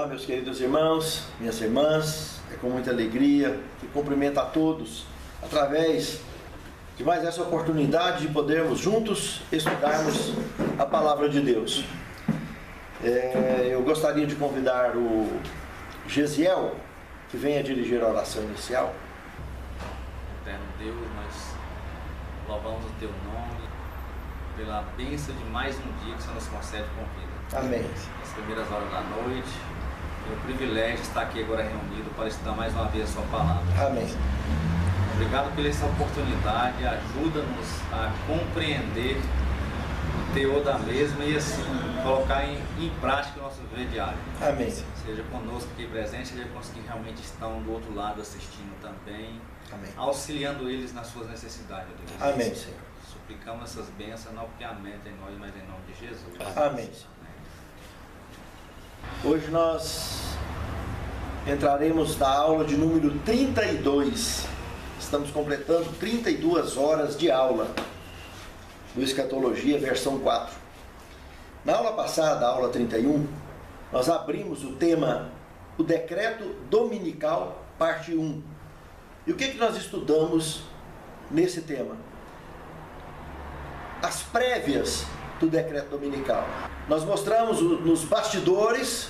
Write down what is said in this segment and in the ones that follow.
Olá, meus queridos irmãos, minhas irmãs, é com muita alegria que cumprimento a todos através de mais essa oportunidade de podermos juntos estudarmos a Palavra de Deus. Eu gostaria de convidar o Gesiel, que venha dirigir a oração inicial. Eterno Deus, nós louvamos o Teu nome pela bênção de mais um dia que o Senhor nos concede com vida. Amém. Nas primeiras horas da noite, é um privilégio estar aqui agora reunido para estudar mais uma vez a Sua Palavra. Amém. Obrigado por essa oportunidade, ajuda-nos a compreender o teor da mesma e assim colocar em prática o nosso viver diário. Amém. Seja conosco aqui presente, seja com os que realmente estão do outro lado assistindo também. Amém. Auxiliando eles nas suas necessidades, Deus. Amém, Senhor. Suplicamos essas bênçãos, não porque aumenta em nós, mas em nome de Jesus. Amém. Hoje nós entraremos na aula de número 32. Estamos completando 32 horas de aula do Escatologia, versão 4. Na aula passada, a aula 31, nós abrimos o tema, o decreto dominical, parte 1. E o que nós estudamos nesse tema? As prévias do decreto dominical. Nós mostramos nos bastidores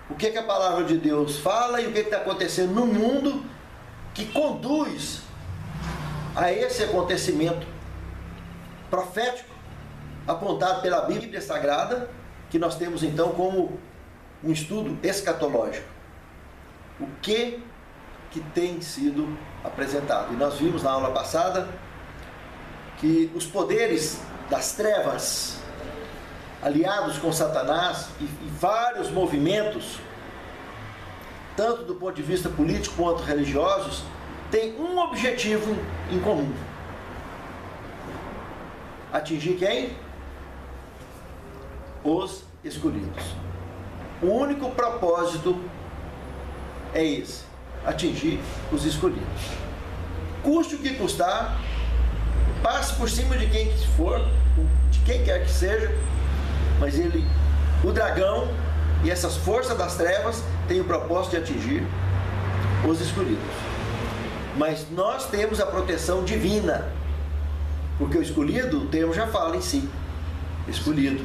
o que a palavra de Deus fala e o que está acontecendo no mundo que conduz a esse acontecimento profético apontado pela Bíblia Sagrada, que nós temos então como um estudo escatológico. O que tem sido apresentado. E nós vimos na aula passada que os poderes das trevas, aliados com Satanás e vários movimentos, tanto do ponto de vista político quanto religiosos, têm um objetivo em comum: atingir quem? Os escolhidos. O único propósito é esse: atingir os escolhidos. Custe o que custar, passe por cima de quem for, de quem quer que seja, mas o dragão e essas forças das trevas têm o propósito de atingir os escolhidos. Mas nós temos a proteção divina, porque o escolhido, o termo já fala em si, escolhido.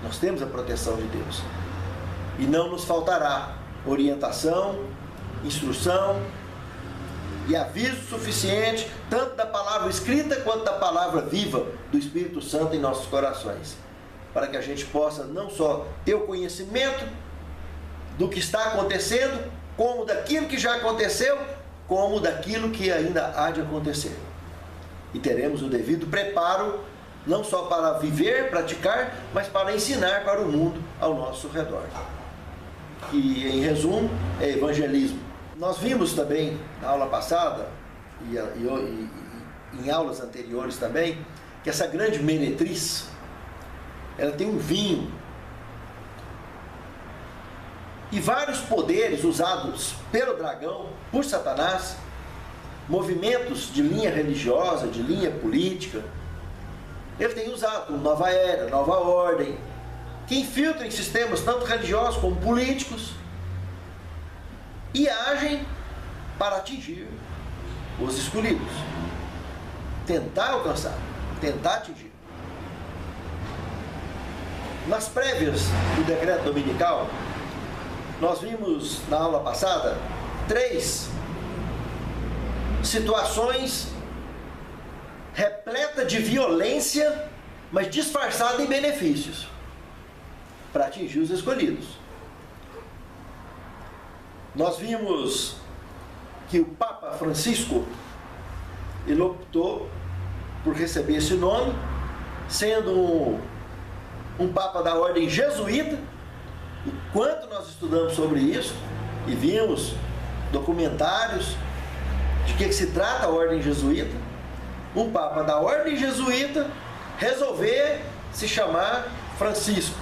Nós temos a proteção de Deus. E não nos faltará orientação, instrução e aviso suficiente, tanto da palavra escrita quanto da palavra viva do Espírito Santo em nossos corações, para que a gente possa não só ter o conhecimento do que está acontecendo, como daquilo que já aconteceu, como daquilo que ainda há de acontecer. E teremos o devido preparo, não só para viver, praticar, mas para ensinar para o mundo ao nosso redor. Que, em resumo, é evangelismo. Nós vimos também na aula passada, e em aulas anteriores também, que essa grande meretriz, ela tem um vinho e vários poderes usados pelo dragão, por Satanás, movimentos de linha religiosa, de linha política. Ele tem usado como nova era, nova ordem, que infiltra em sistemas tanto religiosos como políticos e agem para atingir os escolhidos, tentar alcançar, tentar atingir. Nas prévias do decreto dominical, nós vimos na aula passada 3 situações repletas de violência, mas disfarçada em benefícios, para atingir os escolhidos. Nós vimos que o Papa Francisco, ele optou por receber esse nome, sendo um Papa da ordem jesuíta. O quanto nós estudamos sobre isso e vimos documentários de que se trata a ordem jesuíta. Um Papa da ordem jesuíta resolver se chamar Francisco,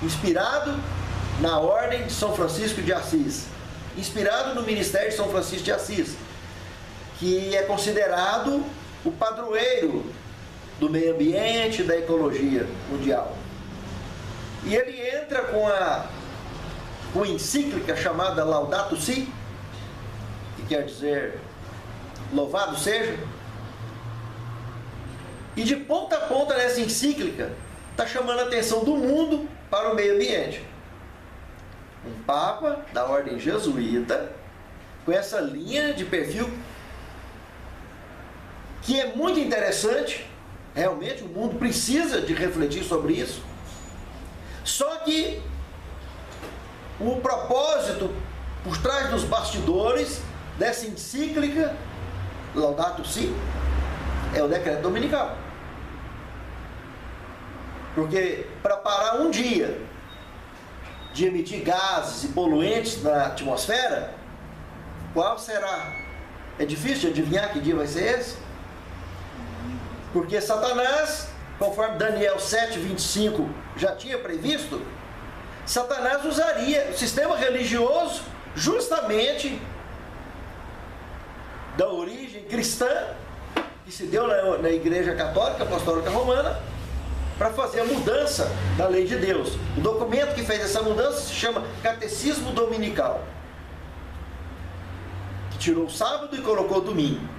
inspirado na ordem de São Francisco de Assis, inspirado no ministério de São Francisco de Assis, que é considerado o padroeiro do meio ambiente e da ecologia mundial. E ele entra com a encíclica chamada Laudato Si, que quer dizer louvado seja. E de ponta a ponta nessa encíclica está chamando a atenção do mundo para o meio ambiente. Um papa da ordem jesuíta, com essa linha de perfil, que é muito interessante. Realmente o mundo precisa de refletir sobre isso. Só que o propósito por trás dos bastidores dessa encíclica Laudato Si é o decreto dominical. Porque para parar um dia de emitir gases e poluentes na atmosfera, qual será? É difícil de adivinhar que dia vai ser esse? Porque Satanás, conforme Daniel 7:25 já tinha previsto, Satanás usaria o sistema religioso justamente da origem cristã, que se deu na Igreja Católica Apostólica Romana, para fazer a mudança da lei de Deus. O documento que fez essa mudança se chama Catecismo Dominical, que tirou o sábado e colocou o domingo.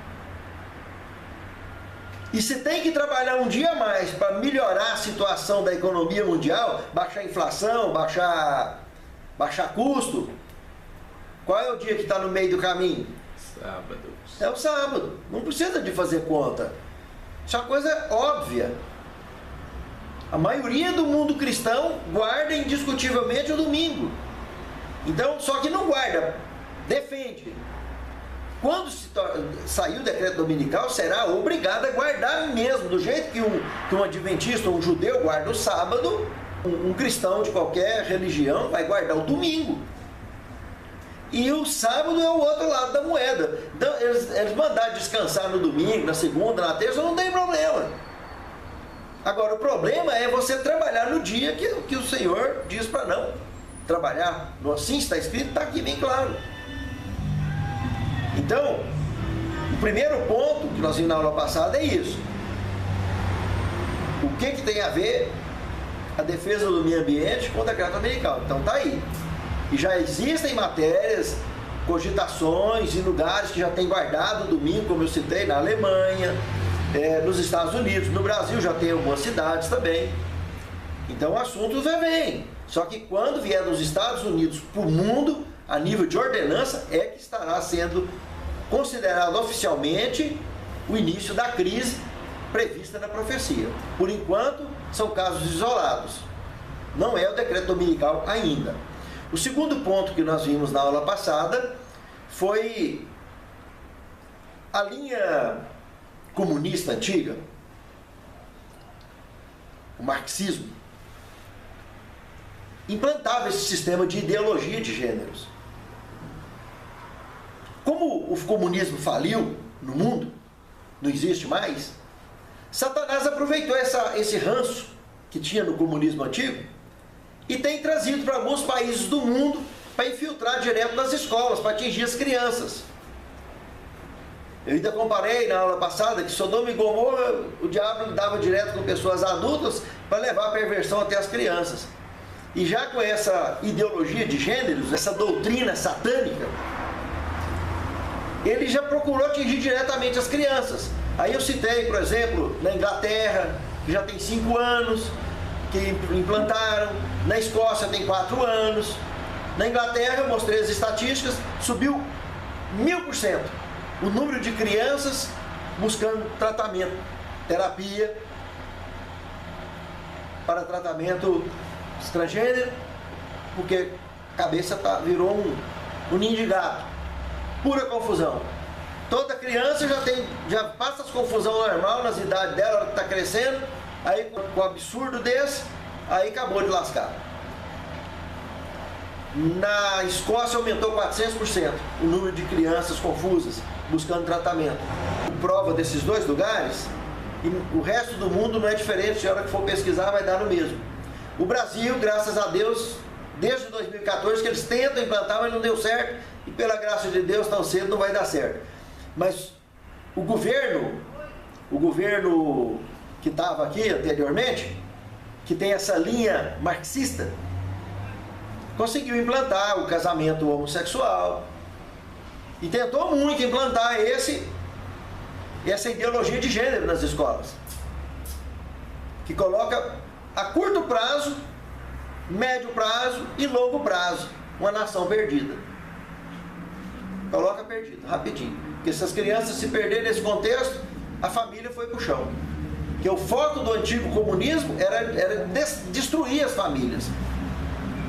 E se tem que trabalhar um dia a mais para melhorar a situação da economia mundial, baixar a inflação, baixar custo, qual é o dia que está no meio do caminho? Sábado. É o sábado. Não precisa de fazer conta. Isso é uma coisa óbvia. A maioria do mundo cristão guarda indiscutivelmente o domingo. Então, só que não guarda, defende. Quando sair o decreto dominical, será obrigado a guardar mesmo, do jeito que um adventista, um judeu guarda o sábado, um cristão de qualquer religião vai guardar o domingo. E o sábado é o outro lado da moeda. Então, eles mandaram descansar no domingo, na segunda, na terça, não tem problema. Agora, o problema é você trabalhar no dia que o Senhor diz para não trabalhar. Assim está escrito, está aqui bem claro. Então, o primeiro ponto que nós vimos na aula passada é isso. O que tem a ver a defesa do meio ambiente com o decreto dominical? Então está aí. E já existem matérias, cogitações em lugares que já tem guardado o domingo, como eu citei, na Alemanha, nos Estados Unidos, no Brasil já tem algumas cidades também. Então o assunto já vem. Só que quando vier dos Estados Unidos para o mundo, a nível de ordenança, é que estará sendo considerado oficialmente o início da crise prevista na profecia. Por enquanto, são casos isolados. Não é o decreto dominical ainda. O segundo ponto que nós vimos na aula passada foi a linha comunista antiga, o marxismo, implantava esse sistema de ideologia de gêneros. Como o comunismo faliu no mundo, não existe mais, Satanás aproveitou esse ranço que tinha no comunismo antigo e tem trazido para alguns países do mundo para infiltrar direto nas escolas, para atingir as crianças. Eu ainda comparei na aula passada que Sodoma e Gomorra, o diabo lidava direto com pessoas adultas para levar a perversão até as crianças. E já com essa ideologia de gêneros, essa doutrina satânica, ele já procurou atingir diretamente as crianças. Aí eu citei, por exemplo, na Inglaterra, que já tem 5 anos, que implantaram. Na Escócia tem 4 anos. Na Inglaterra, eu mostrei as estatísticas, subiu 1000% o número de crianças buscando tratamento, terapia para tratamento transgênero, porque a cabeça virou um ninho de gato. Pura confusão. Toda criança já passa as confusão normal nas idades dela, ela está crescendo, aí com um absurdo desse, aí acabou de lascar. Na Escócia aumentou 400% o número de crianças confusas buscando tratamento. Prova desses dois lugares, e o resto do mundo não é diferente, se a hora que for pesquisar vai dar no mesmo. O Brasil, graças a Deus, desde 2014 que eles tentam implantar, mas não deu certo, e pela graça de Deus tão cedo não vai dar certo. Mas o governo que estava aqui anteriormente, que tem essa linha marxista, conseguiu implantar o casamento homossexual e tentou muito implantar essa ideologia de gênero nas escolas, que coloca a curto prazo, médio prazo e longo prazo uma nação perdida. Coloca perdida, rapidinho. Porque se as crianças se perderem nesse contexto, a família foi pro chão. Porque o foco do antigo comunismo era destruir as famílias.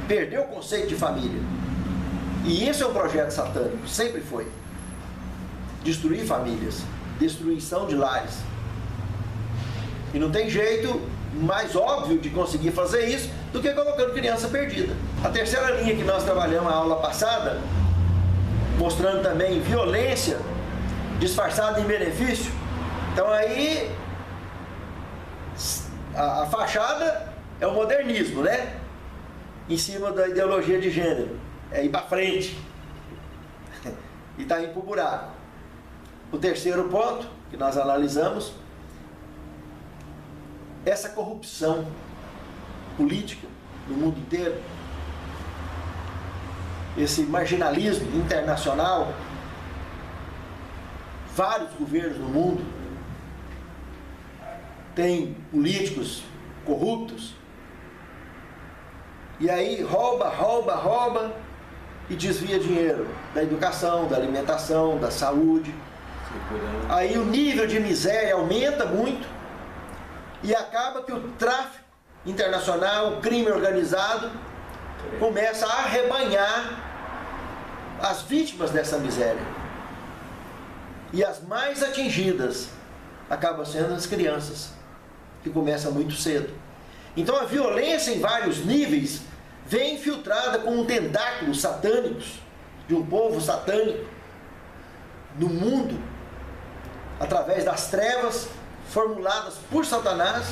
Perder o conceito de família. E isso é um projeto satânico, sempre foi. Destruir famílias, destruição de lares. E não tem jeito mais óbvio de conseguir fazer isso do que colocando criança perdida. A terceira linha que nós trabalhamos na aula passada, mostrando também violência disfarçada em benefício. Então aí a fachada é o modernismo, né? Em cima da ideologia de gênero. É ir para frente. E está indo para o buraco. O terceiro ponto que nós analisamos, essa corrupção política no mundo inteiro, esse marginalismo internacional, vários governos no mundo têm políticos corruptos, e aí rouba e desvia dinheiro da educação, da alimentação, da saúde. Aí o nível de miséria aumenta muito e acaba que o tráfico internacional, o crime organizado começa a arrebanhar as vítimas dessa miséria. E as mais atingidas acabam sendo as crianças, que começa muito cedo. Então a violência em vários níveis vem infiltrada com tentáculos satânicos de um povo satânico no mundo, através das trevas formuladas por Satanás,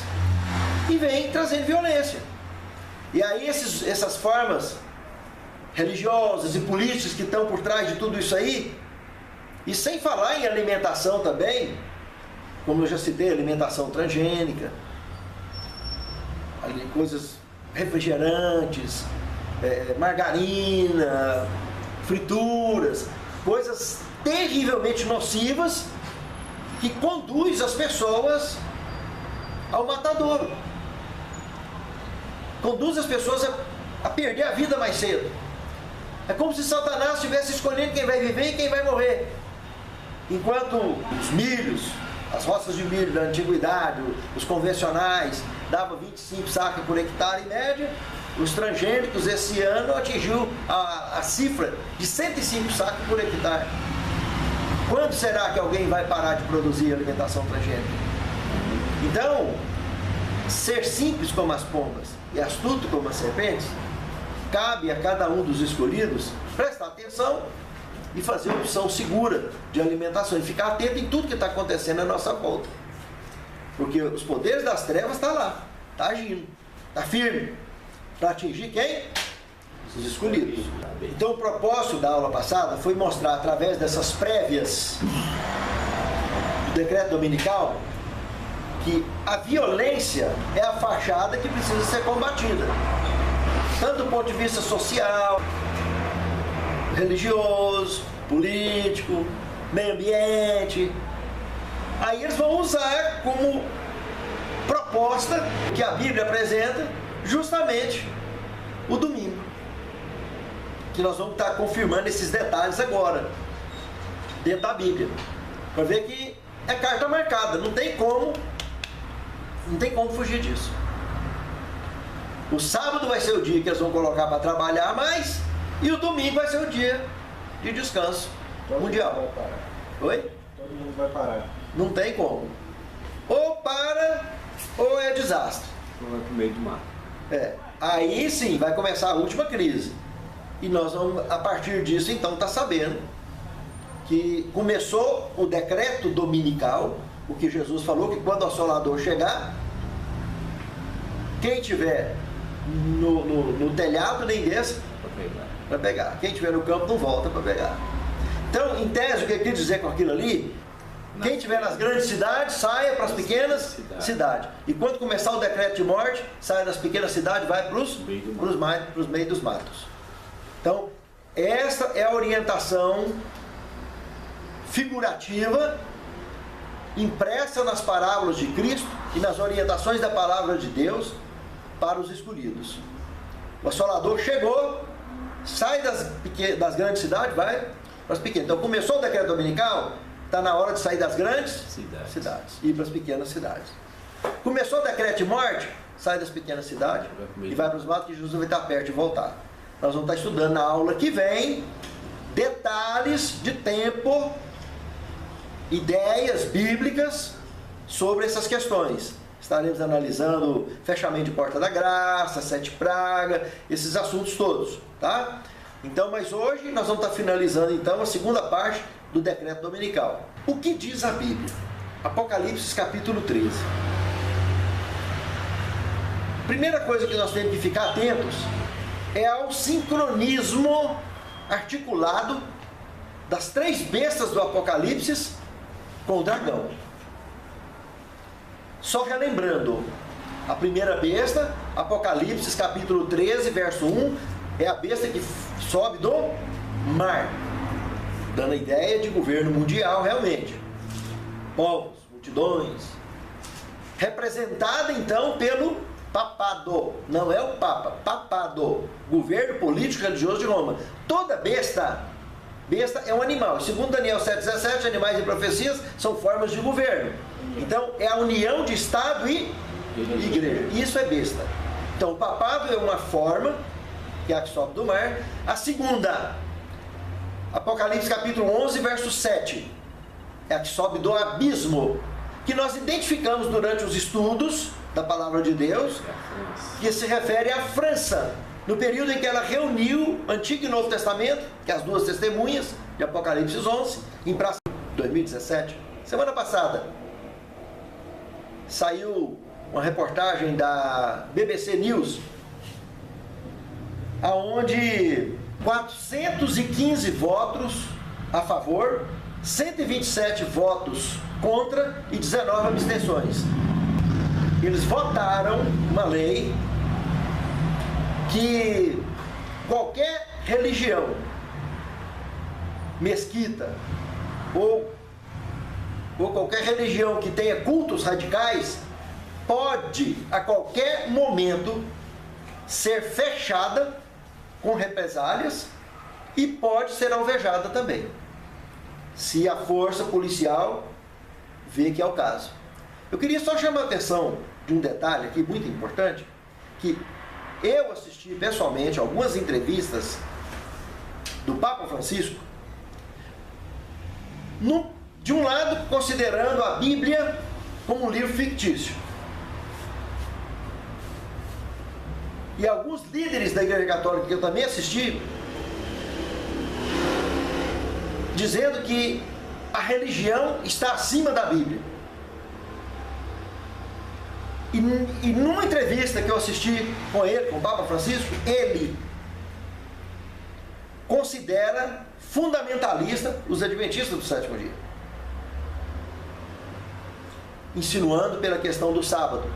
e vem trazendo violência. E aí essas formas religiosas e políticas que estão por trás de tudo isso aí, e sem falar em alimentação também, como eu já citei, alimentação transgênica, coisas refrigerantes, margarina, frituras, coisas terrivelmente nocivas que conduz as pessoas ao matadouro. Conduz as pessoas a perder a vida mais cedo. É como se Satanás estivesse escolhendo quem vai viver e quem vai morrer. Enquanto os milhos, as roças de milho da antiguidade, os convencionais, davam 25 sacas por hectare em média, os transgênicos esse ano atingiu a cifra de 105 sacas por hectare. Quando será que alguém vai parar de produzir alimentação transgênica? Então, ser simples como as pombas e astuto como as serpentes, cabe a cada um dos escolhidos prestar atenção e fazer uma opção segura de alimentação e ficar atento em tudo que está acontecendo à nossa volta. Porque os poderes das trevas estão lá, está agindo, está firme, para atingir quem? Os escolhidos. Então o propósito da aula passada foi mostrar, através dessas prévias do decreto dominical, que a violência é a fachada que precisa ser combatida, tanto do ponto de vista social, religioso, político, meio ambiente. Aí eles vão usar como proposta que a Bíblia apresenta justamente o domingo, que nós vamos estar confirmando esses detalhes agora dentro da Bíblia, para ver que é carta marcada, não tem como fugir disso. O sábado vai ser o dia que eles vão colocar para trabalhar mais, e o domingo vai ser o dia de descanso mundial. Oi? Todo mundo vai parar. Não tem como. Ou para, ou é desastre. Ou vai pro meio do mar. Aí sim vai começar a última crise. E nós vamos, a partir disso, então, estar sabendo que começou o decreto dominical, o que Jesus falou, que quando o assolador chegar, quem tiver no telhado nem desça para pegar. Quem tiver no campo não volta para pegar. Então, em tese, o que eu quis dizer com aquilo ali, Quem estiver nas grandes cidades, saia para as pequenas cidades. E quando começar o decreto de morte, saia das pequenas cidades e vai para os meios dos matos. Então, essa é a orientação figurativa impressa nas parábolas de Cristo e nas orientações da palavra de Deus para os escolhidos. O assolador chegou, sai das grandes cidades, vai para as pequenas. Então começou o decreto dominical, está na hora de sair das grandes cidades e ir para as pequenas cidades. Começou o decreto de morte, sai das pequenas cidades e vai para os matos, que Jesus vai estar perto de voltar. Nós vamos estar estudando na aula que vem detalhes de tempo, ideias bíblicas sobre essas questões. Estaremos analisando fechamento de porta da graça, 7 pragas, esses assuntos todos, tá? Então, mas hoje nós vamos estar finalizando então a segunda parte do decreto dominical. O que diz a Bíblia? Apocalipse capítulo 13. Primeira coisa que nós temos que ficar atentos é ao sincronismo articulado das 3 bestas do Apocalipse com o dragão. Só relembrando, a primeira besta, Apocalipse capítulo 13, verso 1, é a besta que sobe do mar, dando a ideia de governo mundial realmente. Povos, multidões, representada então pelo papado, não é o papa, papado, governo político religioso de Roma. Toda besta é um animal. Segundo Daniel 7,17, animais e profecias são formas de governo. Então é a união de Estado e igreja. Isso é besta. Então o papado é uma forma, que é a que sobe do mar. A segunda, Apocalipse capítulo 11, verso 7, é a que sobe do abismo, que nós identificamos durante os estudos da palavra de Deus, que se refere à França, no período em que ela reuniu Antigo e Novo Testamento, que é as 2 testemunhas de Apocalipse 11, em praça 2017. Semana passada saiu uma reportagem da BBC News, aonde 415 votos a favor, 127 votos contra e 19 abstenções. Eles votaram uma lei que qualquer religião, mesquita ou qualquer religião que tenha cultos radicais pode a qualquer momento ser fechada com represálias e pode ser alvejada também, se a força policial vê que é o caso. Eu queria só chamar a atenção de um detalhe aqui muito importante, que eu assisti pessoalmente algumas entrevistas do Papa Francisco, de um lado considerando a Bíblia como um livro fictício, e alguns líderes da Igreja Católica que eu também assisti, dizendo que a religião está acima da Bíblia. E numa entrevista que eu assisti com ele, com o Papa Francisco, ele considera fundamentalista os adventistas do 7º dia, insinuando pela questão do sábado.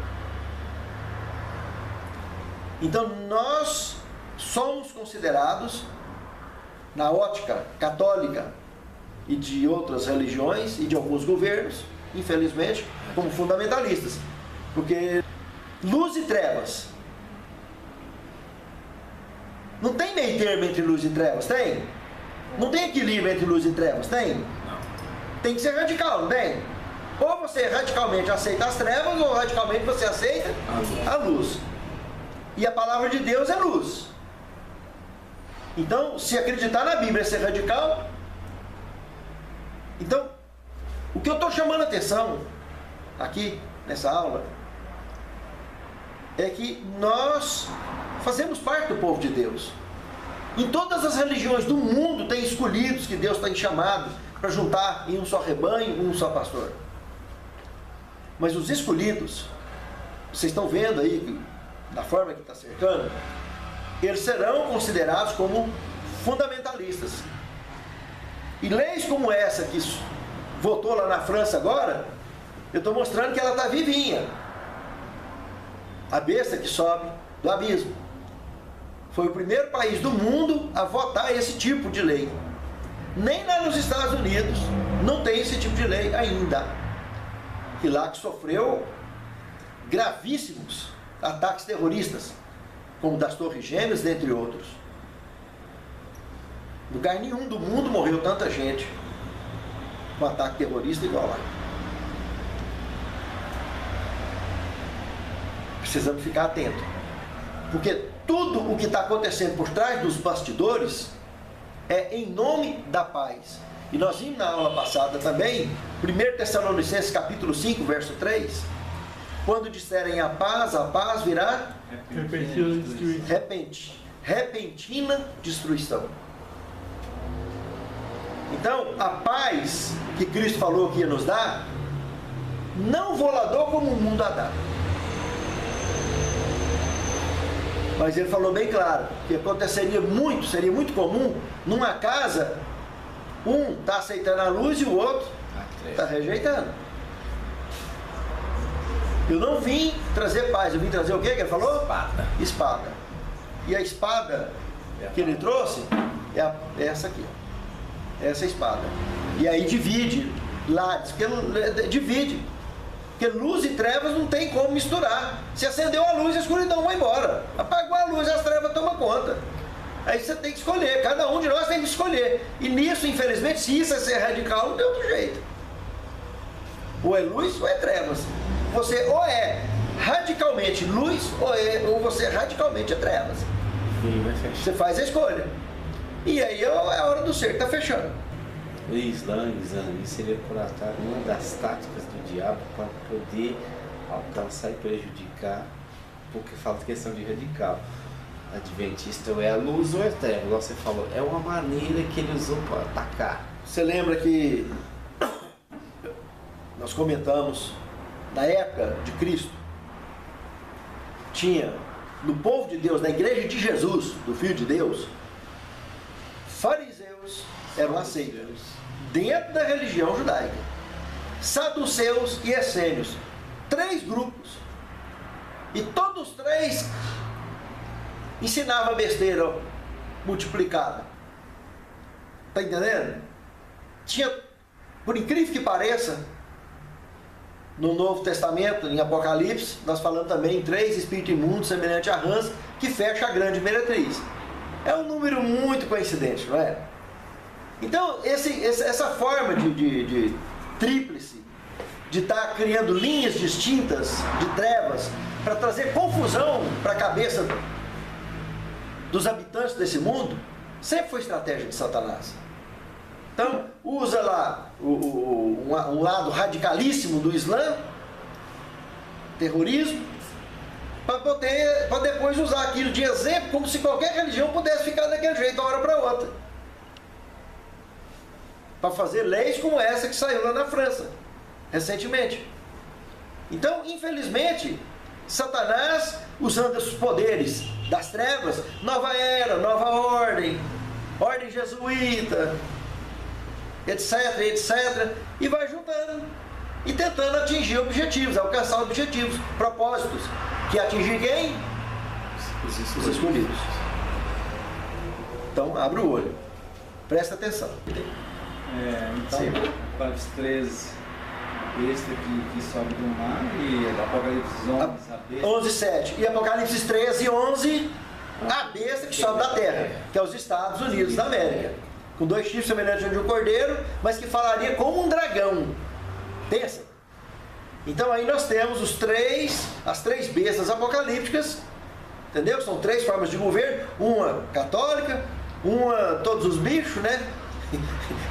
Então nós somos considerados, na ótica católica e de outras religiões e de alguns governos, infelizmente, como fundamentalistas. Porque luz e trevas, não tem meio termo entre luz e trevas, tem? Não tem equilíbrio entre luz e trevas, tem? Não. Tem que ser radical, não tem? Ou você radicalmente aceita as trevas, ou radicalmente você aceita a luz. E a palavra de Deus é luz. Então, se acreditar na Bíblia é ser radical, então, o que eu estou chamando a atenção aqui nessa aula é que nós fazemos parte do povo de Deus. Em todas as religiões do mundo tem escolhidos que Deus tem chamado para juntar em um só rebanho, um só pastor. Mas os escolhidos, vocês estão vendo aí, da forma que está cercando, eles serão considerados como fundamentalistas. E leis como essa, que votou lá na França agora, eu estou mostrando que ela está vivinha. A besta que sobe do abismo. Foi o primeiro país do mundo a votar esse tipo de lei. Nem lá nos Estados Unidos não tem esse tipo de lei ainda. E lá que sofreu gravíssimos ataques terroristas, como das Torres Gêmeas, dentre outros. Lugar nenhum do mundo morreu tanta gente com ataque terrorista igual lá. Precisamos ficar atentos, porque tudo o que está acontecendo por trás dos bastidores é em nome da paz. E nós vimos na aula passada também, 1 Tessalonicenses capítulo 5, verso 3, quando disserem a paz virá repentina destruição. Então, a paz que Cristo falou que ia nos dar, não volador como o mundo a dá. Mas ele falou bem claro que aconteceria muito, seria muito comum, numa casa, um está aceitando a luz e o outro está rejeitando. Eu não vim trazer paz, eu vim trazer o quê que ele falou? Espada. E a espada que ele trouxe é essa aqui. Essa espada. E aí divide lados, divide. Porque luz e trevas não tem como misturar. Se acendeu a luz, a escuridão vai embora. Apagou a luz, as trevas tomam conta. Aí você tem que escolher, cada um de nós tem que escolher. E nisso, infelizmente, se isso é ser radical, não tem outro jeito. Ou é luz ou é trevas. Você ou é radicalmente luz ou você radicalmente é trevas. Você faz a escolha. E aí é a hora do cerco, está fechando. O Islã seria por atrás uma das táticas do diabo para poder alcançar e prejudicar, porque fala de questão de radical. Adventista ou é a luz ou é a terra, igual você falou, é uma maneira que ele usou para atacar. Você lembra que nós comentamos, na época de Cristo, tinha no povo de Deus, na igreja de Jesus, do Filho de Deus, fariseus eram aceitos dentro da religião judaica, saduceus e essênios, 3 grupos, e todos os 3 ensinavam besteira multiplicada. Está entendendo? Tinha, por incrível que pareça, no Novo Testamento, em Apocalipse, nós falamos também em 3 espíritos imundos semelhante a rãs, que fecha a grande meretriz. É um número muito coincidente, não é? Então, essa forma de tríplice, de estar criando linhas distintas de trevas, para trazer confusão para a cabeça dos habitantes desse mundo, sempre foi estratégia de Satanás. Então, usa lá um lado radicalíssimo do Islã, terrorismo, para depois usar aquilo de exemplo, como se qualquer religião pudesse ficar daquele jeito de uma hora para outra. Para fazer leis como essa que saiu lá na França, recentemente. Então, infelizmente, Satanás, usando os poderes das trevas, nova era, nova ordem, ordem jesuíta, etc, etc, e vai juntando e tentando atingir objetivos, alcançar objetivos, propósitos, que atingir quem? Os escolhidos. Então, abre o olho, presta atenção. Então, Apocalipse 13, besta que sobe do mar, e Apocalipse 11, 11:7, e Apocalipse 13, 11, a besta que sobe da terra, que é os Estados Unidos da América, com 2 chifres semelhantes de um cordeiro, mas que falaria como um dragão. Pensa. Então aí nós temos as 3 bestas apocalípticas, entendeu? São 3 formas de governo, uma católica, uma todos os bichos, né?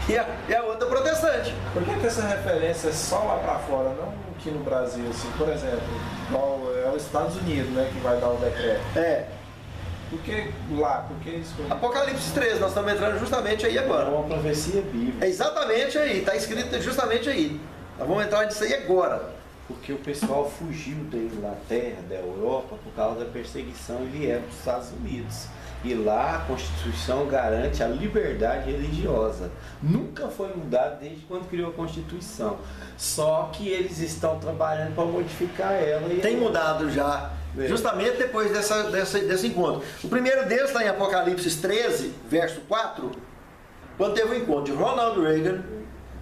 E a outra protestante. Por que essa referência é só lá para fora, não aqui no Brasil? Assim, por exemplo, é os Estados Unidos, né, que vai dar o decreto. Por que lá? Por que isso? Apocalipse 13, nós estamos entrando justamente aí agora. É uma profecia bíblica. É exatamente aí, está escrito justamente aí. Nós vamos entrar nisso aí agora. Porque o pessoal fugiu da Inglaterra, da Europa, por causa da perseguição e vieram para os Estados Unidos. E lá a Constituição garante a liberdade religiosa. Nunca foi mudada desde quando criou a Constituição. Só que eles estão trabalhando para modificar ela. Tem mudado já, justamente depois desse encontro. O primeiro deles está em Apocalipse 13, verso 4, quando teve o encontro de Ronald Reagan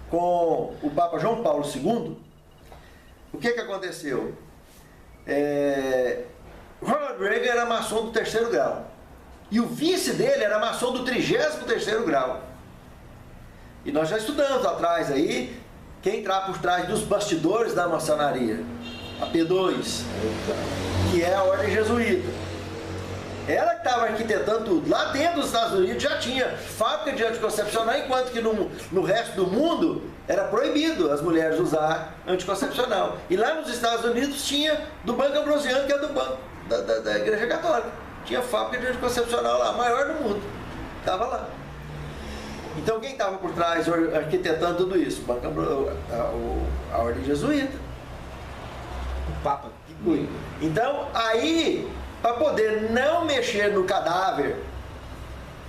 com o Papa João Paulo II. O que aconteceu? Ronald Reagan era maçom do 3º grau. E o vice dele era maçom do 33º grau. E nós já estudamos atrás aí, quem entrar por trás dos bastidores da maçonaria. A P2, que é a ordem jesuíta. Ela que estava arquitetando tudo. Lá dentro dos Estados Unidos já tinha fábrica de anticoncepcional, enquanto que no resto do mundo era proibido as mulheres usar anticoncepcional. E lá nos Estados Unidos tinha do Banco Ambrosiano, que é do banco da Igreja Católica. Tinha fábrica de anticoncepcional lá, a maior do mundo. Estava lá. Então quem estava por trás arquitetando tudo isso? A ordem jesuíta. O Papa. Então aí, para poder não mexer no cadáver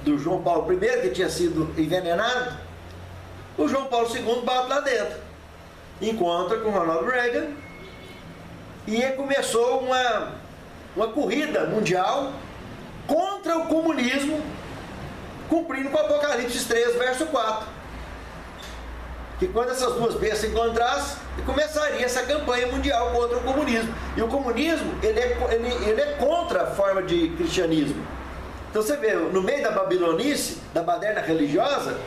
do João Paulo I, que tinha sido envenenado, o João Paulo II bate lá dentro. Encontra com Ronald Reagan e começou uma corrida mundial contra o comunismo, cumprindo com o Apocalipse 3, verso 4. Que quando essas duas bestas se encontrassem, começaria essa campanha mundial contra o comunismo. E o comunismo, ele é contra a forma de cristianismo. Então você vê, no meio da babilonice, da baderna religiosa,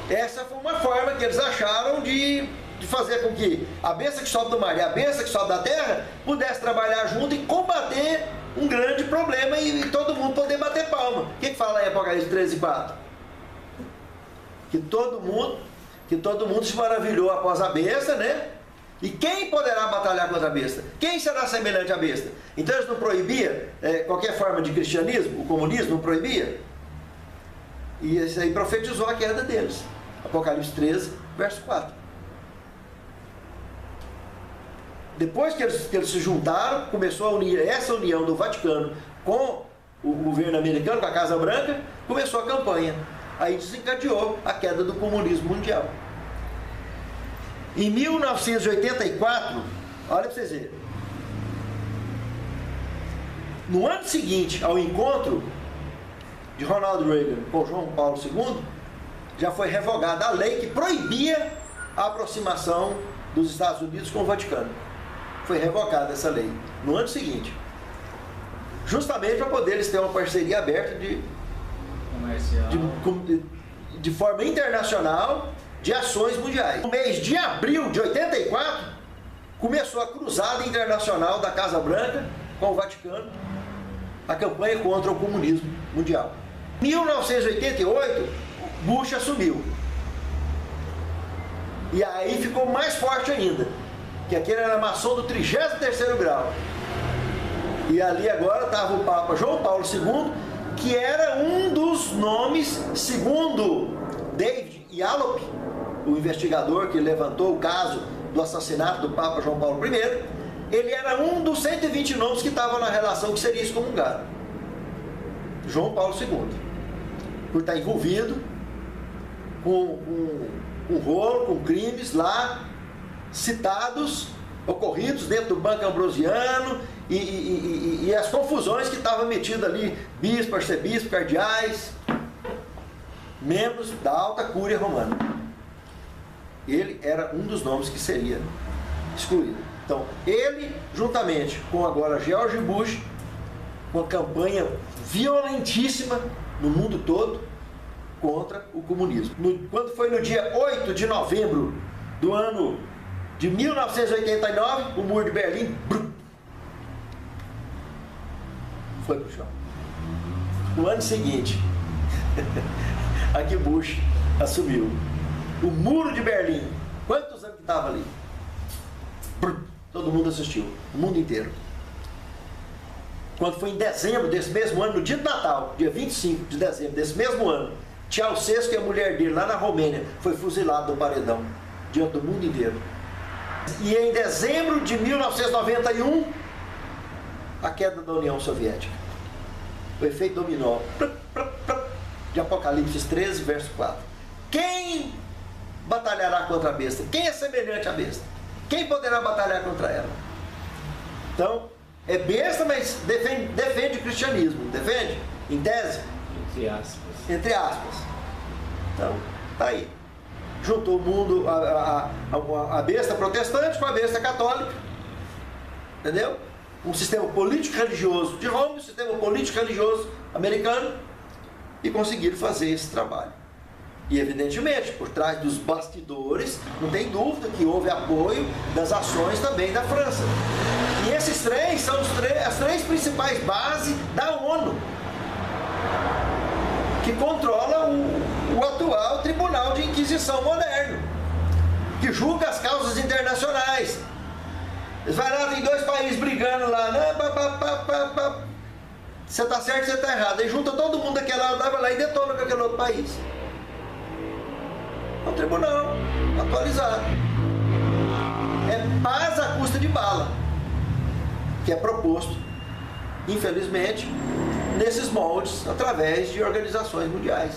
essa foi uma forma que eles acharam de fazer com que a besta que sobe do mar e a besta que sobe da terra pudesse trabalhar junto e combater um grande problema e todo mundo poder bater palma. O que fala em Apocalipse 13, 4? Que todo mundo se maravilhou após a besta, né? E quem poderá batalhar contra a besta? Quem será semelhante à besta? Então eles não proibiam qualquer forma de cristianismo, o comunismo não proibia? E isso aí profetizou a queda deles. Apocalipse 13, verso 4. Depois que eles se juntaram, começou a unir essa união do Vaticano com o governo americano, com a Casa Branca, começou a campanha. Aí desencadeou a queda do comunismo mundial. Em 1984, olha para vocês verem, no ano seguinte ao encontro de Ronald Reagan com João Paulo II, já foi revogada a lei que proibia a aproximação dos Estados Unidos com o Vaticano. Foi revogada essa lei no ano seguinte, justamente para poder eles terem uma parceria aberta de forma internacional de ações mundiais. No mês de abril de 84 começou a cruzada internacional da Casa Branca com o Vaticano, a campanha contra o comunismo mundial. Em 1988 Bush assumiu, e aí ficou mais forte ainda, que aquele era maçom do 33º grau. E ali agora estava o Papa João Paulo II, que era um dos nomes, segundo David Yallop, o investigador que levantou o caso do assassinato do Papa João Paulo I, ele era um dos 120 nomes que estavam na relação que seria excomungado. João Paulo II, por estar envolvido com rolo, com crimes lá citados, ocorridos dentro do Banco Ambrosiano e as confusões que estavam metidas ali, bispo, arcebispo, cardeais, membros da alta cúria romana. Ele era um dos nomes que seria excluído. Então, ele, juntamente com agora George Bush, uma campanha violentíssima no mundo todo contra o comunismo. Quando foi no dia 8 de novembro do ano de 1989, o Muro de Berlim foi para o chão. No ano seguinte, aqui Bush assumiu. O Muro de Berlim, quantos anos que estava ali? Todo mundo assistiu, o mundo inteiro. Quando foi em dezembro desse mesmo ano, no dia do Natal, dia 25 de dezembro desse mesmo ano, Ceausescu e a mulher dele, lá na Romênia, foi fuzilado no paredão, diante do mundo inteiro. E em dezembro de 1991, a queda da União Soviética. o efeito dominó de Apocalipse 13, verso 4. Quem batalhará contra a besta? Quem é semelhante à besta? Quem poderá batalhar contra ela? Então, é besta, mas defende o cristianismo. Defende? Em tese? Entre aspas. Entre aspas. Então, tá aí. Juntou o mundo, a besta protestante com a besta católica. Entendeu? Um sistema político-religioso de Roma, um sistema político-religioso americano, e conseguiram fazer esse trabalho. E evidentemente, por trás dos bastidores, não tem dúvida que houve apoio das ações também da França. E esses três são as três principais bases da ONU, que controla o atual Tribunal de Inquisição moderno, que julga as causas internacionais. Eles vai lá, tem dois países brigando lá, né? Você está certo, você está errado. Aí junta todo mundo daquele lado, vai lá e detona com aquele outro país. É um tribunal atualizado. É paz à custa de bala, que é proposto, infelizmente, nesses moldes, através de organizações mundiais.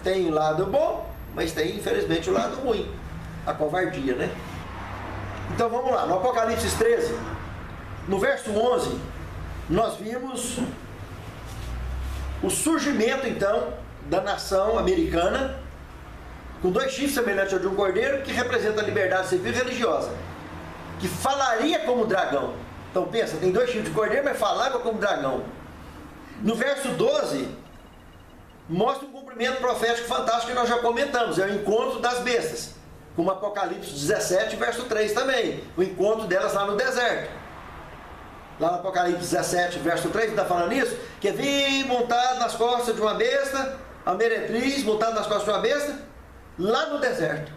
Tem o lado bom, mas tem, infelizmente, o lado ruim. A covardia, né? Então vamos lá, no Apocalipse 13, no verso 11, nós vimos o surgimento, então, da nação americana, com dois chifres semelhantes ao de um cordeiro, que representa a liberdade civil e religiosa, que falaria como dragão. Então pensa, tem dois chifres de cordeiro, mas falava como dragão. No verso 12, mostra um cumprimento profético fantástico que nós já comentamos, é o encontro das bestas, como Apocalipse 17, verso 3 também, o encontro delas lá no deserto. Lá no Apocalipse 17, verso 3, está falando isso, que vi montado nas costas de uma besta, a meretriz montada nas costas de uma besta, lá no deserto.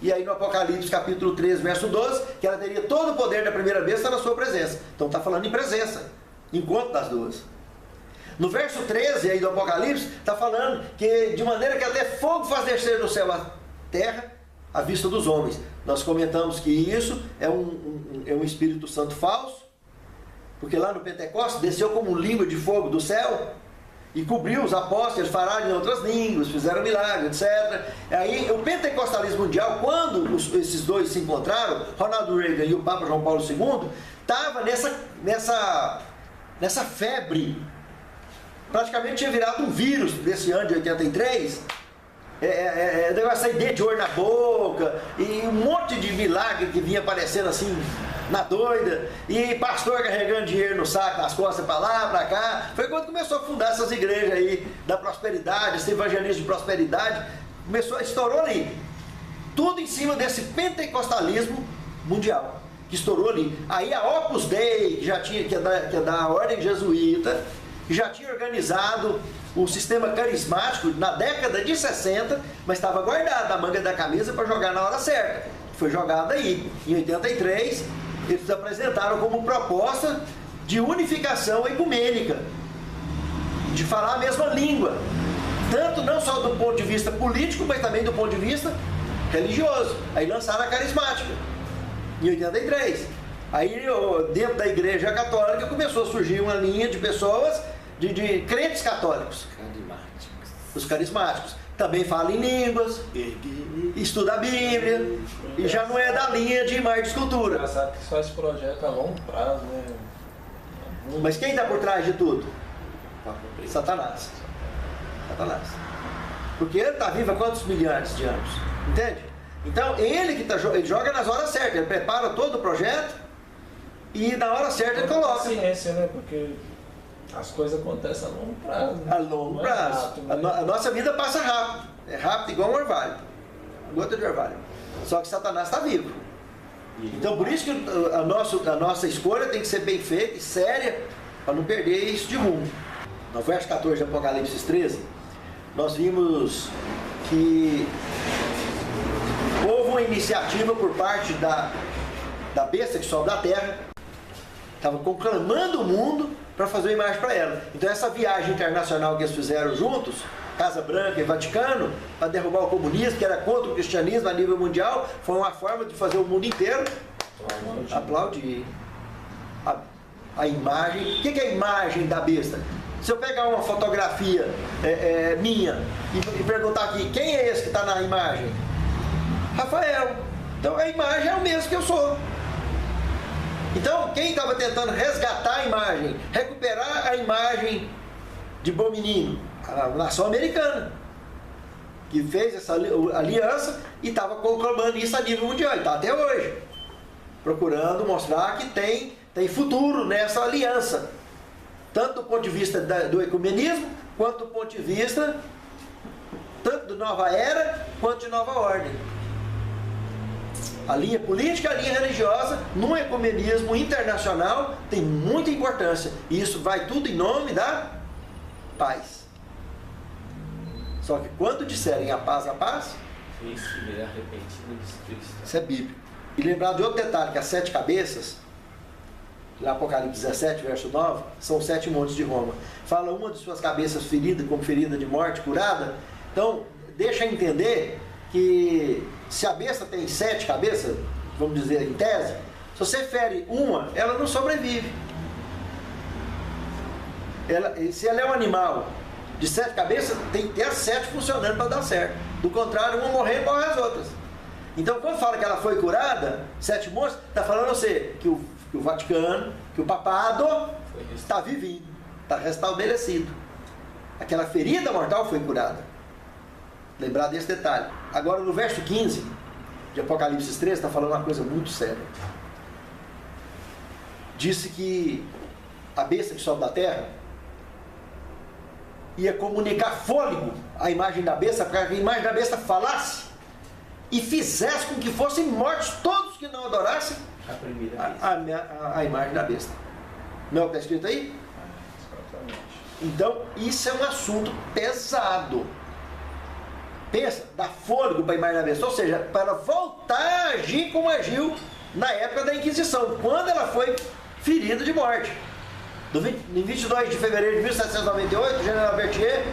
E aí no Apocalipse capítulo 13, verso 12, que ela teria todo o poder da primeira besta na sua presença. Então está falando em presença, encontro das duas. No verso 13 aí do Apocalipse, está falando que de maneira que até fogo faz descer do céu a terra, à vista dos homens. Nós comentamos que isso é um Espírito Santo falso, porque lá no Pentecostes desceu como língua de fogo do céu e cobriu os apóstolos, eles falaram em outras línguas, fizeram milagres, etc. Aí o pentecostalismo mundial, quando esses dois se encontraram, Ronald Reagan e o Papa João Paulo II, estava nessa febre, praticamente tinha virado um vírus desse ano de 83, negócio sair dedo de olho na boca, e um monte de milagre que vinha aparecendo assim, na doida, e pastor carregando dinheiro no saco, nas costas para lá, para cá. Foi quando começou a fundar essas igrejas aí da prosperidade, esse evangelismo de prosperidade, estourou ali. Tudo em cima desse pentecostalismo mundial, que estourou ali. Aí a Opus Dei, que é da ordem jesuíta, que já tinha organizado um sistema carismático na década de 60, mas estava guardado na manga da camisa para jogar na hora certa. Foi jogado aí, em 83, eles apresentaram como proposta de unificação ecumênica, de falar a mesma língua, tanto não só do ponto de vista político, mas também do ponto de vista religioso. Aí lançaram a carismática, em 83. Aí dentro da igreja católica começou a surgir uma linha de pessoas, de crentes católicos. Os carismáticos. Também fala em línguas, estuda a Bíblia, e já não é da linha de imagem de escultura. Engraçado que só esse projeto a longo prazo, né? Mas quem está por trás de tudo? Satanás. Porque ele está vivo há quantos milhares de anos? Entende? Então ele joga nas horas certas, ele prepara todo o projeto e na hora certa ele coloca. Ciência, né? Porque as coisas acontecem a longo prazo. Né? A longo prazo. Rápido, né? A nossa vida passa rápido. É rápido igual um orvalho. Gota de orvalho. Só que Satanás está vivo. Então por isso que a nossa escolha tem que ser bem feita e séria, para não perder isso de rumo. No verso 14 de Apocalipse 13, nós vimos que houve uma iniciativa por parte da besta que sobe da terra, estava conclamando o mundo para fazer uma imagem para ela. Então essa viagem internacional que eles fizeram juntos, Casa Branca e Vaticano, para derrubar o comunismo, que era contra o cristianismo a nível mundial, foi uma forma de fazer o mundo inteiro aplaudir a imagem. O que é a imagem da besta? Se eu pegar uma fotografia minha e perguntar aqui, quem é esse que está na imagem? Rafael. Então a imagem é o mesmo que eu sou. Então quem estava tentando resgatar a imagem, recuperar a imagem de bom menino? A nação americana, que fez essa aliança e estava proclamando isso a nível mundial, e está até hoje, procurando mostrar que tem futuro nessa aliança, tanto do ponto de vista do ecumenismo, quanto do ponto de vista tanto de nova era, quanto de nova ordem. A linha política, a linha religiosa, no ecumenismo internacional, tem muita importância, e isso vai tudo em nome da paz. Só que quando disserem a paz, isso é bíblico. E lembrar de outro detalhe, que as 7 cabeças, lá Apocalipse 17, verso 9, são 7 montes de Roma. Fala uma de suas cabeças ferida, como ferida de morte, curada. Então, deixa entender que se a besta tem 7 cabeças, vamos dizer em tese, se você fere uma, ela não sobrevive. Se ela é um animal de 7 cabeças, tem que ter as 7 funcionando para dar certo. Do contrário, uma morrer, morre as outras. Então, quando fala que ela foi curada, 7 monstros, está falando você que o Vaticano, que o papado está vivinho, está restabelecido. Aquela ferida mortal foi curada. Lembrar desse detalhe. Agora, no verso 15 de Apocalipse 13, está falando uma coisa muito séria. Disse que a besta que sobe da terra ia comunicar fôlego à imagem da besta, para que a imagem da besta falasse e fizesse com que fossem mortos todos que não adorassem a imagem da besta. Não é o que está escrito aí? Então, isso é um assunto pesado. Pensa, dá fôlego para a imagem da besta, ou seja, para voltar a agir como agiu na época da Inquisição, quando ela foi ferida de morte. Em 22 de fevereiro de 1798, o general Berthier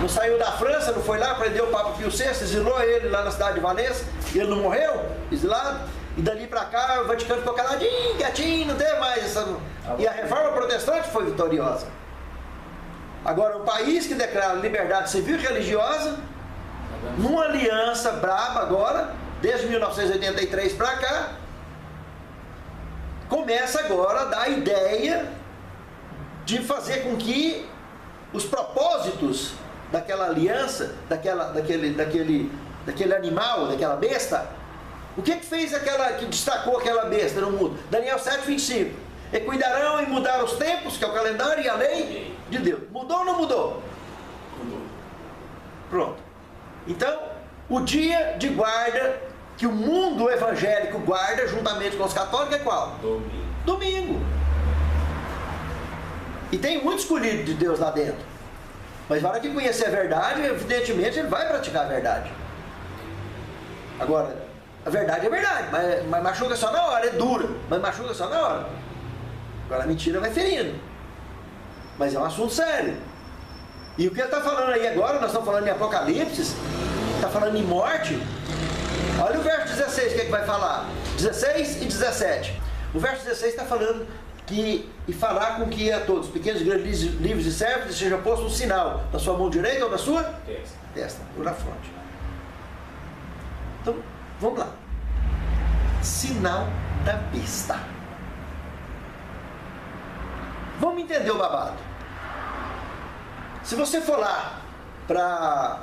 não saiu da França, não foi lá, prendeu o Papa Pio VI, exilou ele lá na cidade de Valência, e ele não morreu, exilado, e dali para cá o Vaticano ficou caladinho, quietinho, não tem mais essa... E a reforma protestante foi vitoriosa. Agora, um país que declara liberdade civil e religiosa, numa aliança braba agora, desde 1983 para cá, começa agora a dar a ideia de fazer com que os propósitos daquela aliança, daquele animal, daquela besta, o que fez que destacou aquela besta no mundo? Daniel 7:25. E cuidarão em mudar os tempos, que é o calendário e a lei de Deus. Mudou ou não mudou? Mudou. Pronto. Então, o dia de guarda que o mundo evangélico guarda juntamente com os católicos é qual? Domingo. E tem muito escolhido de Deus lá dentro. Mas na hora que conhecer a verdade, evidentemente ele vai praticar a verdade. Agora, a verdade é verdade, mas machuca só na hora, é dura, mas machuca só na hora. Agora a mentira vai ferindo. Mas é um assunto sério. E o que ele está falando aí agora, nós estamos falando em Apocalipse, está falando em morte. Olha o verso 16, o que é que vai falar? 16 e 17. O verso 16 está falando e falar com que a todos, pequenos, grandes, livres e servos, seja posto um sinal na sua mão direita ou na sua testa ou na fronte. Então, vamos lá. Sinal da besta. Vamos entender o babado. Se você for lá para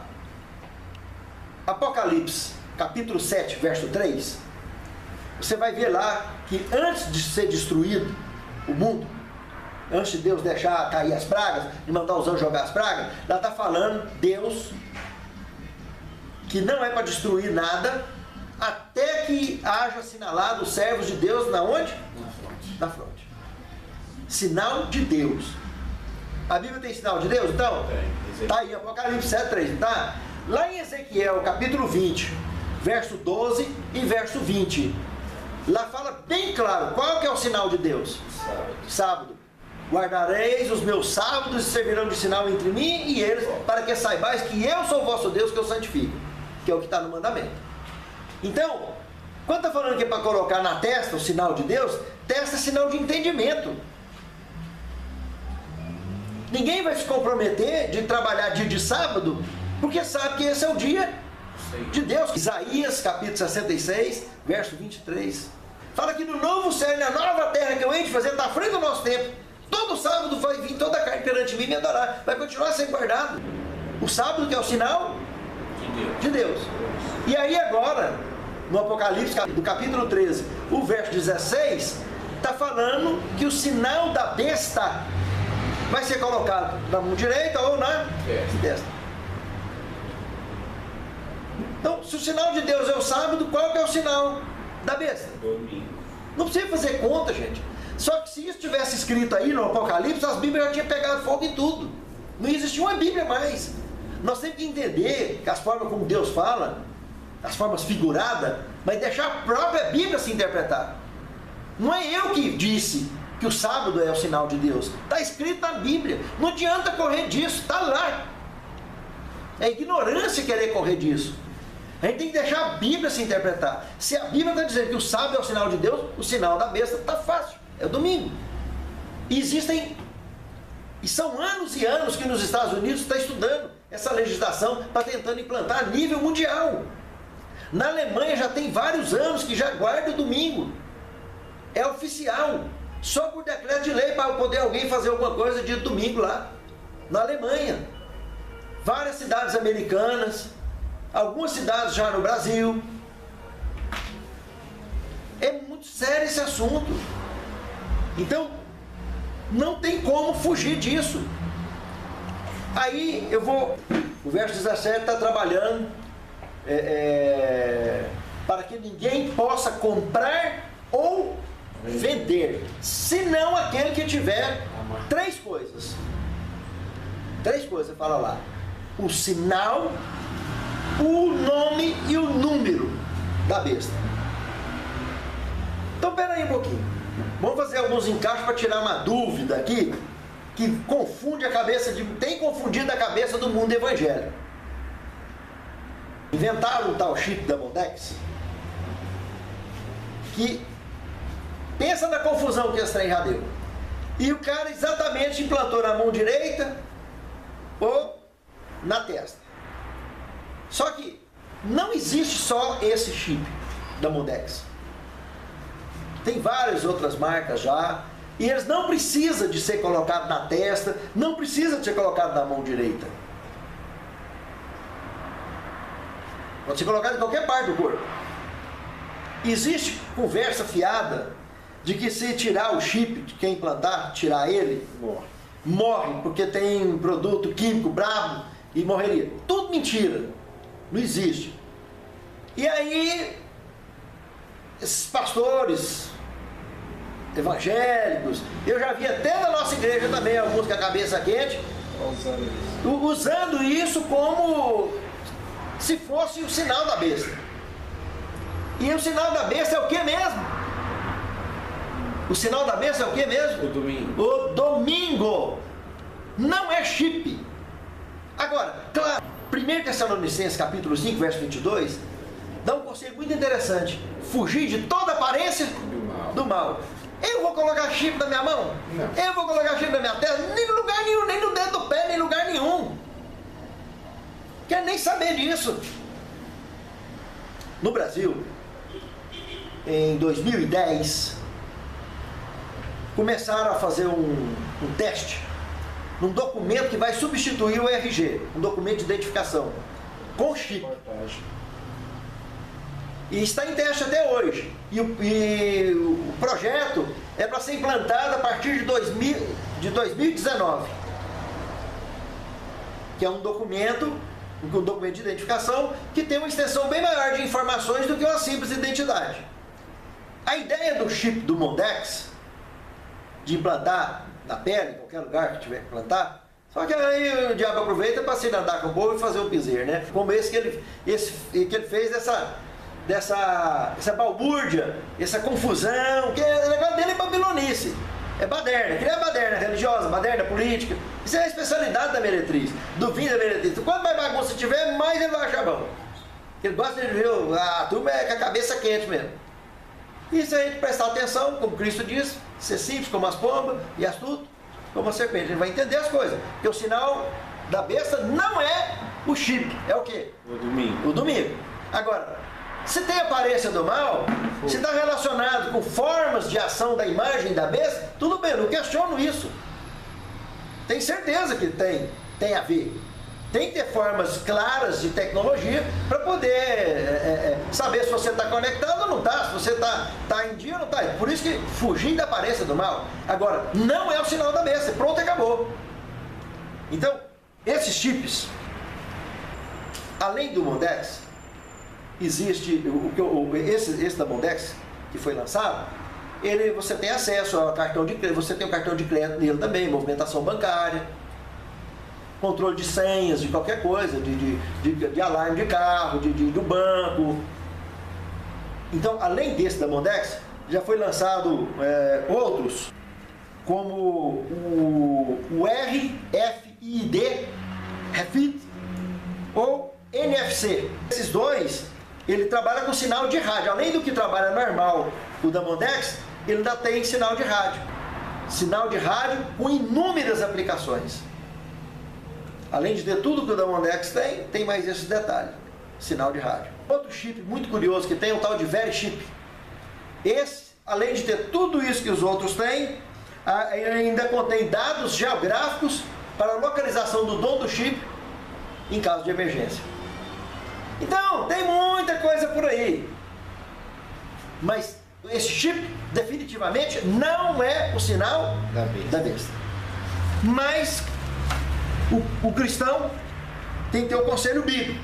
Apocalipse, capítulo 7, verso 3, você vai ver lá que antes de ser destruído o mundo, antes de Deus deixar cair as pragas e mandar os anjos jogar as pragas, lá está falando Deus que não é para destruir nada até que haja assinalado os servos de Deus na onde? Na fronte. Sinal de Deus. A Bíblia tem sinal de Deus? Então, está aí, Apocalipse 7:3, tá? Lá em Ezequiel, capítulo 20, verso 12 e verso 20, lá fala bem claro qual que é o sinal de Deus. Sábado. Guardareis os meus sábados e servirão de sinal entre mim e eles, para que saibais que eu sou o vosso Deus, que eu santifico, que é o que está no mandamento. Então, quando está falando que é para colocar na testa o sinal de Deus, testa é sinal de entendimento. Ninguém vai se comprometer de trabalhar dia de sábado, porque sabe que esse é o dia de Deus. Isaías, capítulo 66, verso 23. Fala que no novo céu e na nova terra que eu hei de fazer, está à frente do nosso tempo. Todo sábado vai vir toda a carne perante mim me adorar. Vai continuar sendo guardado. O sábado que é o sinal de Deus. E aí agora, no Apocalipse, do capítulo 13, o verso 16, está falando que o sinal da besta vai ser colocado na mão direita ou na destra. Então, se o sinal de Deus é o sábado, qual que é o sinal da besta? Domingo. Não precisa fazer conta, gente. Só que se isso tivesse escrito aí no Apocalipse, as Bíblias já tinham pegado fogo em tudo. Não existia uma Bíblia mais. Nós temos que entender que as formas como Deus fala, as formas figuradas, mas deixar a própria Bíblia se interpretar. Não é eu que disse que o sábado é o sinal de Deus. Está escrito na Bíblia. Não adianta correr disso, está lá. É ignorância querer correr disso. A gente tem que deixar a Bíblia se interpretar. Se a Bíblia está dizendo que o sábado é o sinal de Deus, o sinal da besta está fácil. É o domingo. E existem, e são anos e anos que nos Estados Unidos está estudando essa legislação para tentando implantar a nível mundial. Na Alemanha já tem vários anos que já guarda o domingo. É oficial. Só por decreto de lei para poder alguém fazer alguma coisa dia de domingo lá. Na Alemanha. Várias cidades americanas. Algumas cidades já no Brasil. É muito sério esse assunto. Então, não tem como fugir disso. Aí eu vou... O verso 17 está trabalhando para que ninguém possa comprar ou vender, senão aquele que tiver três coisas. Três coisas, fala lá. O sinal, o nome e o número da besta. Então, espera aí um pouquinho. Vamos fazer alguns encaixes para tirar uma dúvida aqui, que confunde a cabeça, tem confundido a cabeça do mundo evangélico. Inventaram um tal chip da Mondex, que pensa na confusão que esse trem já deu. E o cara exatamente implantou na mão direita ou na testa. Só que não existe só esse chip da Mondex. Tem várias outras marcas já, e eles não precisam de ser colocado na testa, não precisa de ser colocado na mão direita. Pode ser colocado em qualquer parte do corpo. Existe conversa fiada de que se tirar o chip de quem implantar, tirar ele, morre porque tem produto químico brabo e morreria. Tudo mentira. Não existe. E aí, esses pastores evangélicos, eu já vi até na nossa igreja também alguns com a cabeça quente, usando isso como se fosse o sinal da besta. E o sinal da besta é o que mesmo? O sinal da besta é o que mesmo? O domingo. O domingo. Não é chip. Agora, claro, 1 Tessalonicenses capítulo 5, verso 22, dá um conselho muito interessante. Fugir de toda aparência do mal. Eu vou colocar chip na minha mão? Não. Eu vou colocar chip na minha testa? Nem em lugar nenhum, nem no dedo do pé, nem em lugar nenhum. Quero nem saber disso. No Brasil, em 2010, começaram a fazer um teste num documento que vai substituir o RG, um documento de identificação, com chip. E está em teste até hoje. E o projeto é para ser implantado a partir de 2019. Que é um documento de identificação que tem uma extensão bem maior de informações do que uma simples identidade. A ideia do chip do Mondex, de implantar na pele, em qualquer lugar que tiver que implantar, só que aí o diabo aproveita para se andar com o povo e fazer o piseiro, né? Como esse que ele fez dessa balbúrdia, essa confusão, que o negócio dele é babilonice, é baderna, que não é baderna religiosa, baderna política. Isso é a especialidade da meretriz, do fim da meretriz. Então, quanto mais bagunça tiver, mais ele vai achar bom. Ele gosta de ver a turma com a cabeça quente mesmo. E se a gente prestar atenção, como Cristo diz, ser simples como as pombas e astuto, como a serpente. Ele vai entender as coisas. Porque o sinal da besta não é o chip. É o quê? O domingo. Agora, se tem aparência do mal, se está relacionado com formas de ação da imagem da besta, tudo bem, eu não questiono isso. Tenho certeza que tem a ver. Tem que ter formas claras de tecnologia para poder saber se você está conectado ou não está, se você está em dia ou não está. Por isso que fugir da aparência do mal. Agora, não é o sinal da besta, pronto, acabou. Então, esses chips, além do Mondex, existe esse da Mondex que foi lançado. Você tem acesso ao cartão de crédito, você tem o cartão de crédito nele também, movimentação bancária, controle de senhas, de qualquer coisa, de alarme de carro, do banco. Então, além desse da Mondex, já foi lançado outros, como o RFID, ou NFC. Esses dois, ele trabalha com sinal de rádio. Além do que trabalha normal, o da Mondex, ele ainda tem sinal de rádio. Sinal de rádio com inúmeras aplicações. Além de ter tudo que o da Mondex tem mais esse detalhe. Sinal de rádio. Outro chip muito curioso que tem é o tal de VeriChip. Esse, além de ter tudo isso que os outros têm, ele ainda contém dados geográficos para a localização do dono do chip em caso de emergência. Então, tem muita coisa por aí. Mas esse chip, definitivamente, não é o sinal da besta. Mas o cristão tem que ter o conselho bíblico.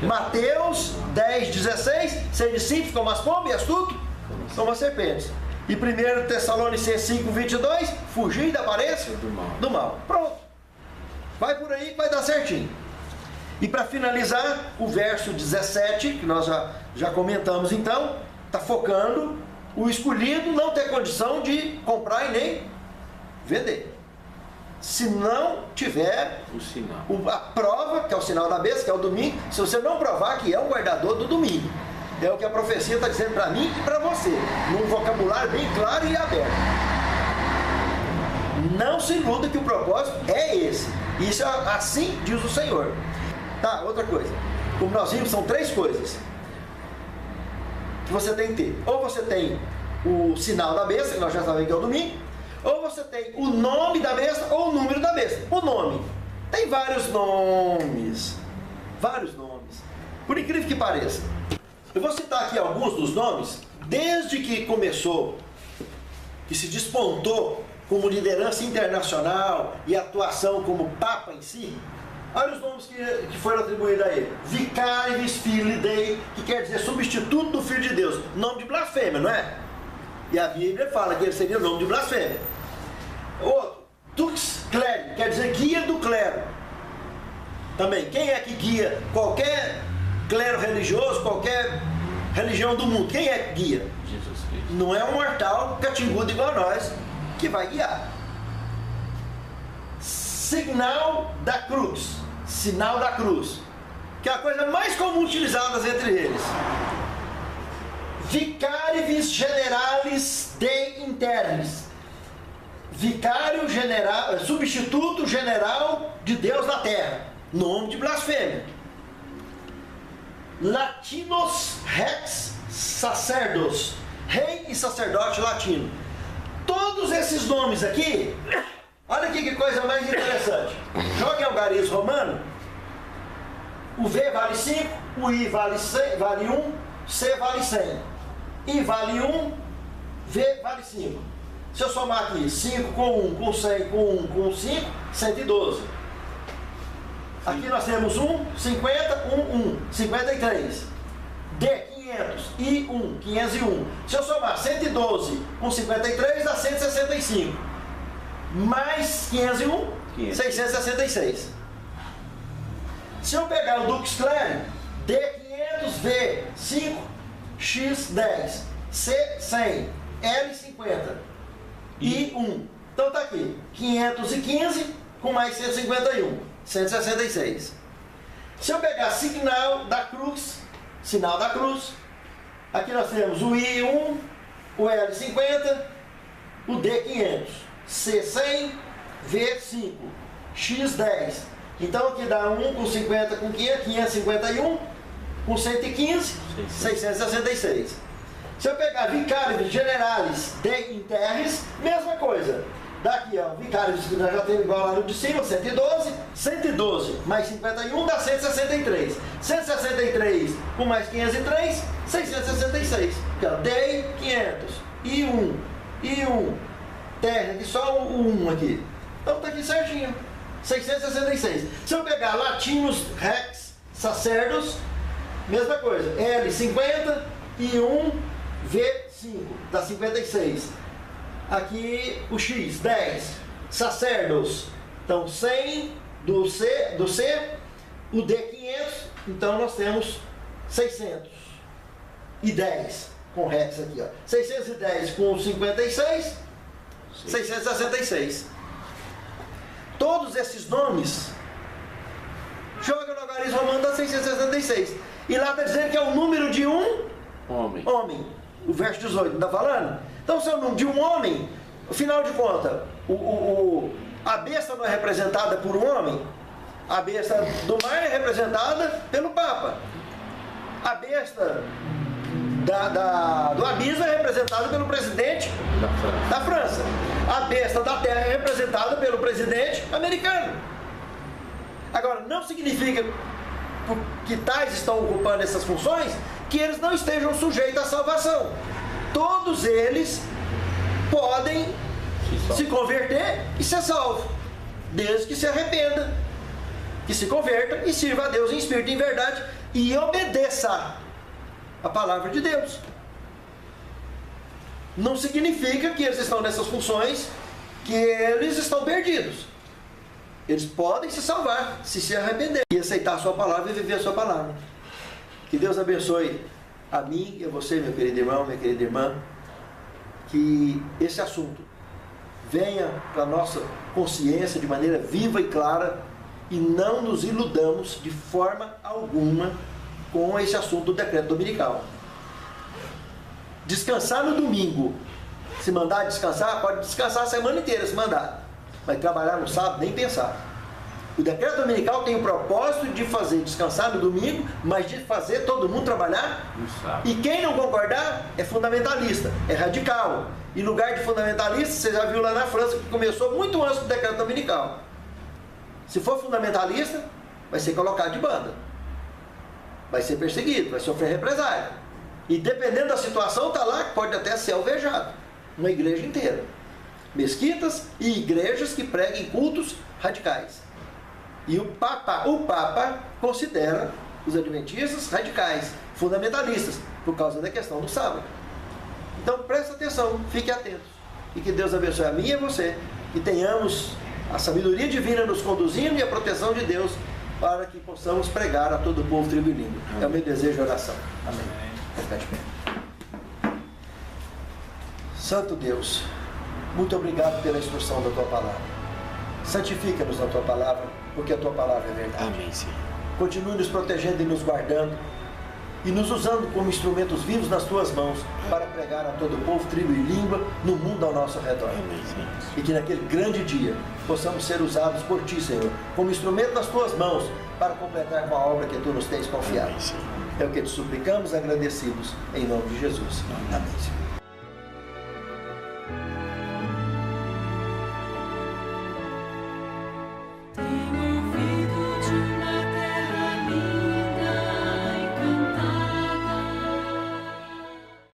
Mateus 10:16, sede simples como as pombas e astuto como as serpentes. E 1 Tessalonicenses 5:22, fugir da aparência do mal. Pronto. Vai por aí que vai dar certinho. E para finalizar, o verso 17, que nós já comentamos então, está focando o escolhido não ter condição de comprar e nem vender. Se não tiver o sinal, a prova, que é o sinal da besta, que é o domingo, se você não provar que é o guardador do domingo. É o que a profecia está dizendo para mim e para você, num vocabulário bem claro e aberto. Não se iluda que o propósito é esse. Isso assim diz o Senhor. Tá, outra coisa. Como nós vimos, são 3 coisas que você tem que ter. Ou você tem o sinal da besta, que nós já sabemos que é o domingo, ou você tem o nome da besta ou o número da besta. O nome. Tem vários nomes. Vários nomes. Por incrível que pareça. Eu vou citar aqui alguns dos nomes, desde que começou, que se despontou como liderança internacional e atuação como Papa em si. Olha os nomes que foram atribuídos a ele. Vicarius Filii Dei, que quer dizer substituto do Filho de Deus. Nome de blasfêmia, não é? E a Bíblia fala que ele seria o nome de blasfêmia. Outro, Dux Clero, quer dizer guia do clero. Também, quem é que guia qualquer clero religioso, qualquer religião do mundo? Quem é que guia? Jesus Cristo. Não é um mortal catingudo igual a nós que vai guiar. Sinal da cruz. Sinal da cruz. Que é a coisa mais comum utilizada entre eles. Vicarius Generalis Dei Internis. Vicário general, substituto general de Deus na terra. Nome de blasfêmia. Latinos Rex Sacerdos. Rei e sacerdote latino. Todos esses nomes aqui, olha aqui que coisa mais interessante. Joga em algarismo romano. O V vale 5, o I vale 1, C vale 100. I vale 1, V vale 5. Se eu somar aqui 5 com 1, com 100, com 1, com 5, 112. Aqui nós temos 1, 50, 1, 53. D, 500. I, 1, 501. Se eu somar 112 com 53, dá 165. Mais 501, 666. Se eu pegar o Dux Clero, D500, V5, X10, C100, L50, I1. Então tá aqui, 515 com mais 151, 166. Se eu pegar sinal da cruz, aqui nós temos o I1, o L50, o D500, C100, V5, X10. Então aqui dá 1 com 50 com 500, 551, com 115, 666. Se eu pegar vicários generalis de interres, mesma coisa. Daqui, ó, vicários, nós já temos igual lá no de cima, 112, 112 mais 51 dá 163. 163 com mais 503, 666. Aqui, ó, DEI 500, I1, terra, aqui só o 1 aqui. Então tá aqui certinho, 666. Se eu pegar latinos, rex, sacerdos, mesma coisa, L50, I1, V5, dá 56. Aqui o X, 10. Sacerdos, então 100 do C, o D 500, então nós temos 610 com rex aqui, ó. 610 com 56, 666. Todos esses nomes joga no algarismo romano da 666. E lá está dizendo que é o número de um homem. O verso 18, não está falando? Então, se é o número de um homem, afinal de contas, a besta não é representada por um homem? A besta do mar é representada pelo Papa. A besta do abismo é representada pelo presidente da França. A besta da terra é representada pelo presidente americano. Agora, não significa que tais estão ocupando essas funções que eles não estejam sujeitos à salvação. Todos eles podem se converter e ser salvo, desde que se arrependa, que se converta e sirva a Deus em espírito e em verdade e obedeça a palavra de Deus. Não significa que eles estão nessas funções que eles estão perdidos. Eles podem se salvar se se arrepender e aceitar a sua palavra e viver a sua palavra. Que Deus abençoe a mim e a você, meu querido irmão, minha querida irmã, que esse assunto venha para a nossa consciência de maneira viva e clara e não nos iludamos de forma alguma com esse assunto do decreto dominical. Descansar no domingo, se mandar descansar, pode descansar a semana inteira se mandar, mas trabalhar no sábado, nem pensar. O decreto dominical tem o propósito de fazer descansar no domingo, mas de fazer todo mundo trabalhar. E quem não concordar é fundamentalista, é radical. Em lugar de fundamentalista, você já viu lá na França que começou muito antes do decreto dominical. Se for fundamentalista, vai ser colocado de banda. Vai ser perseguido, vai sofrer represália. E dependendo da situação, está lá que pode até ser alvejado. Uma igreja inteira. Mesquitas e igrejas que preguem cultos radicais. E o Papa considera os adventistas radicais, fundamentalistas, por causa da questão do sábado. Então presta atenção, fique atentos. E que Deus abençoe a mim e a você. Que tenhamos a sabedoria divina nos conduzindo e a proteção de Deus para que possamos pregar a todo o povo, tribo e língua. É o meu desejo e oração. Amém. Fica de pé. Santo Deus, muito obrigado pela instrução da Tua Palavra. Santifica-nos na Tua Palavra, porque a Tua Palavra é verdade. Amém, Senhor. Continue nos protegendo e nos guardando e nos usando como instrumentos vivos nas Tuas mãos para pregar a todo o povo, tribo e língua no mundo ao nosso redor. Amém, Senhor. E que naquele grande dia possamos ser usados por Ti, Senhor, como instrumento nas Tuas mãos para completar com a obra que Tu nos tens confiado. Amém, Senhor. É o que Te suplicamos, agradecidos, em nome de Jesus. Amém, Senhor.